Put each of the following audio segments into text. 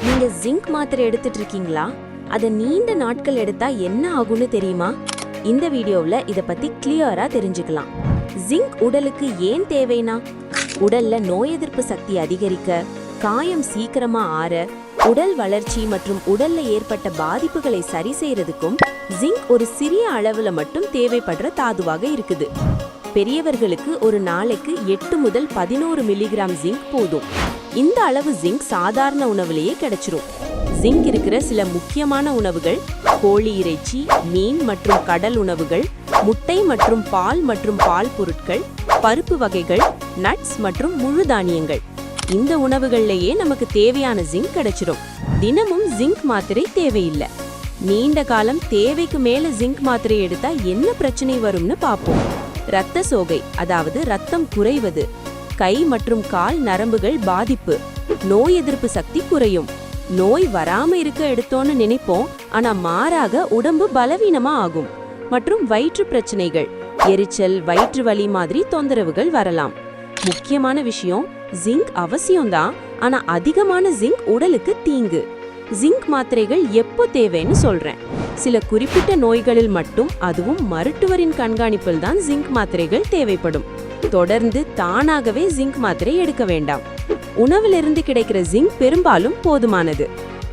நீங்க ஜிங்க் மாத்திரை எடுத்துட்டு இருக்கீங்களா? அத நீண்ட நாட்கள் எடுத்தா என்ன ஆகும்னு தெரியுமா? இந்த வீடியோவுல இத பத்தி கிளியரா தெரிஞ்சுக்கலாம். ஜிங்க் உடலுக்கு ஏன் தேவைனா, உடல்ல நோய் எதிர்ப்பு சக்தி அதிகரிக்க, காயம் சீக்கிரமா ஆற, உடல் வளர்ச்சி மற்றும் உடல்ல ஏற்பட்ட பாதிப்புகளை சரி செய்யறதுக்கும் ஜிங்க் ஒரு சிறிய அளவுல மட்டும் தேவைப்படுற தாதுவாக இருக்குது. பெரியவர்களுக்கு ஒரு நாளைக்கு 8 முதல் 11 மில்லிகிராம் ஜிங்க் போதும். இந்த அளவு ஜிங்க் சாதாரண உணவுலேயே கிடைச்சிரும். ஜிங்க் இருக்கிற சில முக்கியமான உணவுகள் கோழி இறைச்சி, மீன் மற்றும் கடல் உணவுகள், முட்டை மற்றும் பால் பொருட்கள், பருப்பு வகைகள், நட்ஸ் மற்றும் முழு தானியங்கள். இந்த உணவுகள்லயே நமக்கு தேவையான ஜிங்க் கிடைச்சிரும். தினமும் ஜிங்க் மாத்திரை தேவையில்லை. நீண்ட காலம் தேவைக்கு மேல ஜிங்க் மாத்திரை எடுத்தா என்ன பிரச்சனை வரும்னு பார்ப்போம். இரத்த சோகை, அதாவது ரத்தம் குறைவது, கை மற்றும் கால் நரம்புகள் பாதிப்பு, நோய் எதிர்ப்பு சக்தி குறையும். நோய் வராம இருக்க எடுத்தோன்னு நினைப்போம், ஆனா மாறாக உடம்பு பலவீனமா ஆகும். மற்றும் வயிற்று பிரச்சனைகள், எரிச்சல், வயிற்று வலி மாதிரி தொந்தரவுகள் வரலாம். முக்கியமான விஷயம், ஜிங்க் அவசியம்தான், ஆனா அதிகமான ஜிங்க் உடலுக்கு தீங்கு. ஜிங்க் மாத்திரைகள் எப்போ தேவைன்னு சொல்றேன். சில குறிப்பிட்ட நோய்களில் மட்டும், அதுவும் மருத்துவரின் கண்காணிப்பில் தான் ஜிங்க் மாத்திரைகள் தேவைப்படும். தொடர்ந்து தானாகவே ஜிங்க் மாத்திரை எடுக்க வேண்டாம். உணவிலிருந்து கிடைக்கிற ஜிங்க் பெரும்பாலும் போதுமானது.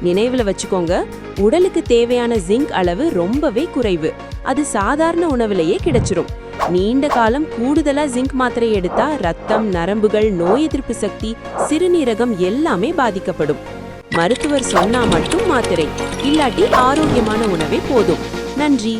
நினைவுல வச்சுக்கோங்க, உடலுக்கு தேவையான ஜிங்க் அளவு ரொம்பவே குறைவு. அது சாதாரண உணவிலேயே கிடைச்சிரும். நீண்ட காலம் கூடுதலா ஜிங்க் மாத்திரை எடுத்தா ரத்தம், நரம்புகள், நோய் எதிர்ப்பு சக்தி, சிறுநீரகம் எல்லாமே பாதிக்கப்படும். மருத்துவர் சொன்னா மட்டும் மாத்திரை, இல்லாட்டி ஆரோக்கியமான உணவே போதும். நன்றி.